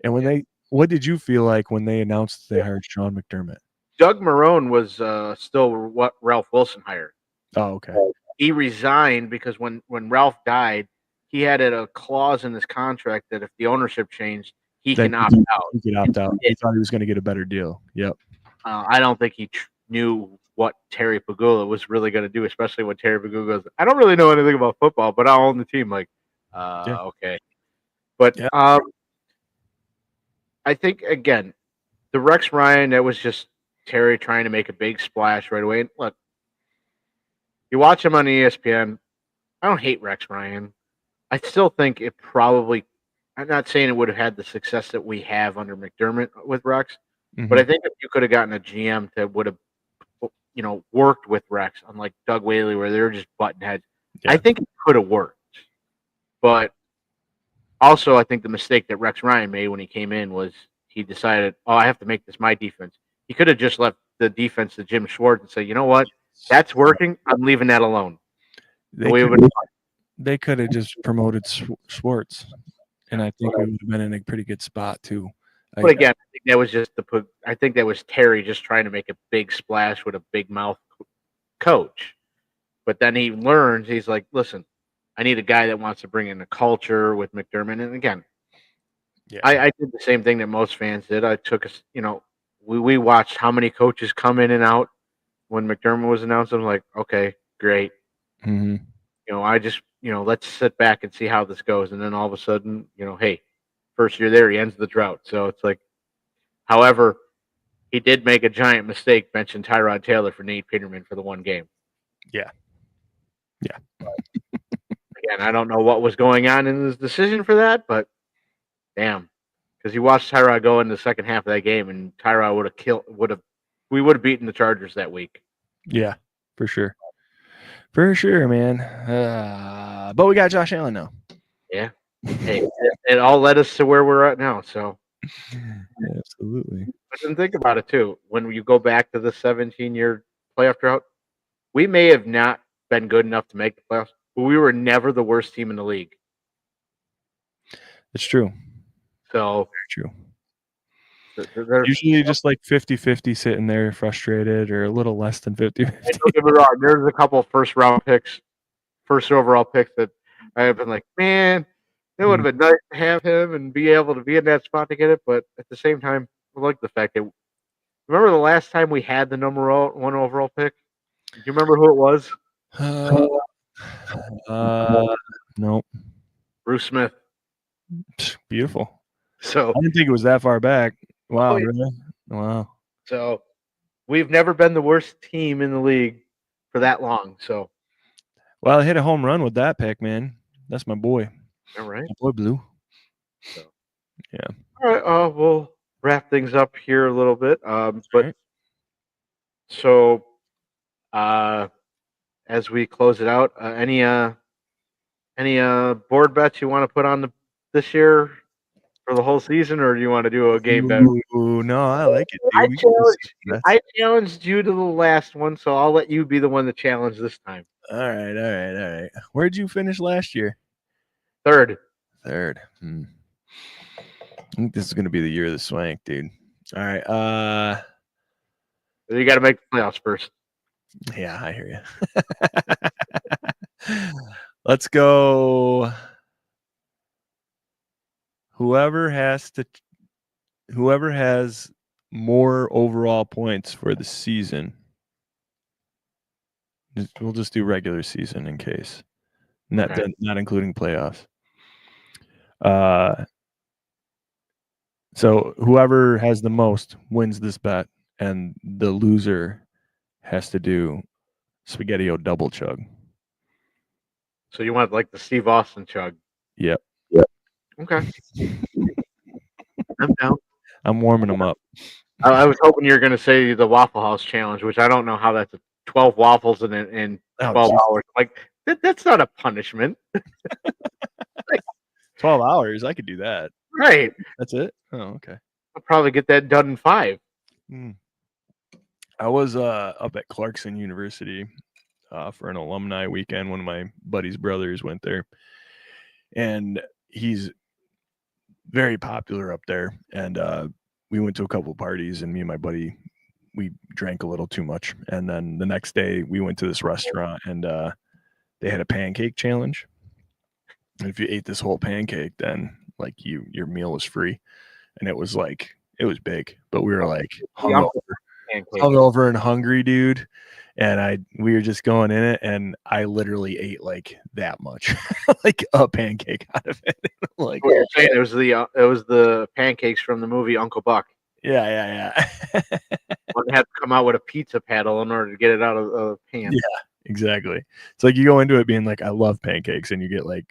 And when what did you feel like when they announced they hired Sean McDermott?
Doug Marrone was still what Ralph Wilson hired.
Oh, okay.
He resigned because when Ralph died, he had a clause in his contract that if the ownership changed, he
Then
can opt out.
he could opt out. He thought he was going to get a better deal. Yep.
I don't think he knew what Terry Pagula was really going to do, especially when Terry Pagula goes, "I don't really know anything about football, but I'll own the team." Like,
Yeah.
okay, but
Yeah.
I think again, the Rex Ryan, that was just Terry trying to make a big splash right away. And look, you watch him on ESPN. I don't hate Rex Ryan. I still think it probably. I'm not saying it would have had the success that we have under McDermott with Rex, but I think if you could have gotten a GM that would have, worked with Rex, unlike Doug Whaley, where they were just button heads,
Yeah.
I think it could have worked. But also, I think the mistake that Rex Ryan made when he came in was he decided, "Oh, I have to make this my defense." He could have just left the defense to Jim Schwartz and say, "You know what? That's working. I'm leaving that alone."
They could have just promoted Schwartz, and I think we would have been in a pretty good spot too.
But again, I think that was just I think that was Terry just trying to make a big splash with a big mouth coach. But then he learns, he's like, "Listen, I need a guy that wants to bring in a culture with McDermott." And again,
yeah,
I did the same thing that most fans did. I took us, we watched how many coaches come in and out when McDermott was announced. I'm like, okay, great. I just, let's sit back and see how this goes. And then all of a sudden, hey, first year there, he ends the drought. So it's like, however, he did make a giant mistake benching Tyrod Taylor for Nate Peterman for the one game.
Yeah.
Again, I don't know what was going on in his decision for that, but damn, because you watched Tyrod go in the second half of that game, and Tyrod we would have beaten the Chargers that week.
Yeah, for sure, man. But we got Josh Allen now.
Yeah. Hey, it all led us to where we're at now. So,
yeah, absolutely.
But then think about it too. When you go back to the 17-year playoff drought, we may have not been good enough to make the playoffs, but we were never the worst team in the league.
It's true.
So
true. Usually just like 50-50 sitting there frustrated, or a little less than 50-50.
Don't get me wrong. There's a couple first overall picks that I have been like, man, it would have been nice to have him and be able to be in that spot to get it. But at the same time, I like the fact that, remember the last time we had the number one overall pick? Do you remember who it was?
No.
Bruce Smith.
Beautiful.
So
I didn't think it was that far back. Wow, really? Wow.
So we've never been the worst team in the league for that long. So,
well, I hit a home run with that pick, man. That's my boy.
All right,
my boy Blue.
So,
yeah.
All right. We'll wrap things up here a little bit. But
right.
So, as we close it out, any board bets you want to put on this year for the whole season, or do you want to do a game bet?
Ooh, no, I like it. Dude.
I challenged you to the last one, so I'll let you be the one to challenge this time.
All right. Where'd you finish last year?
Third.
I think this is going to be the year of the swank, dude. All right.
You got to make the playoffs first.
Yeah, I hear you. Let's go. Whoever has more overall points for the season. We'll just do regular season in case, not including playoffs. So whoever has the most wins this bet, and the loser has to do SpaghettiO double chug.
So you want like the Steve Austin chug?
Yep.
Okay. I'm down.
I'm warming them up.
I was hoping you were going to say the Waffle House challenge, which I don't know how that's 12 waffles in 12 hours. Like that's not a punishment.
12 hours, I could do that.
Right.
That's it. Oh, okay.
I'll probably get that done in 5.
I was up at Clarkson University for an alumni weekend. One of my buddy's brothers went there, and he's very popular up there. And we went to a couple parties, and me and my buddy, we drank a little too much. And then the next day we went to this restaurant, and they had a pancake challenge. And if you ate this whole pancake, then like your meal was free. and it was big, but we were like
The Uncle pancake.
hungover and hungry, dude. And we were just going in it, and I literally ate like that much, like a pancake out of it. Like,
What you're saying, it was the pancakes from the movie Uncle Buck.
yeah.
One had to come out with a pizza paddle in order to get it out of the pan.
Yeah, exactly. It's like you go into it being like, I love pancakes, and you get like,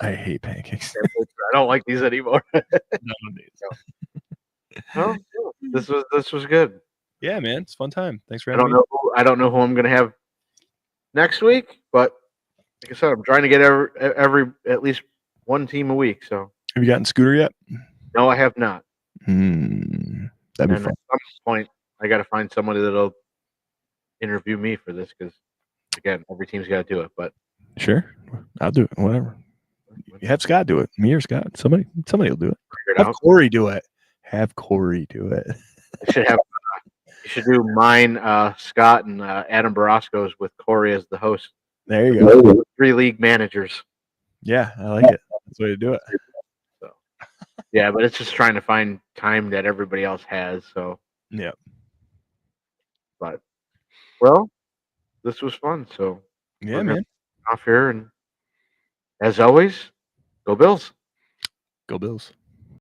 I hate pancakes.
I don't like these anymore. Well, this was good.
Yeah, man, it's a fun time. Thanks for
I
having
don't
me.
know. I don't know who I'm gonna have next week, but like I said, I'm trying to get every at least one team a week. So
Have you gotten Scooter yet?
no, I have not.
That'd be
And
fun.
at some point, I got to find somebody that'll interview me for this because, again, every team's got to do it. But
Sure, I'll do it. Whatever. You have Scott do it. Me or Scott. Somebody will do it.
figure it
Have
out.
Corey do it. Have Corey do it.
I should have. You should do mine, Scott, and Adam Barasco's with Corey as the host.
There you go.
3 league managers.
Yeah, I like it. That's the way to do it.
So, yeah, but it's just trying to find time that everybody else has. So
Yeah.
but well, this was fun. So
Yeah,
we're gonna
man.
off here, and as always, go Bills.
Go Bills.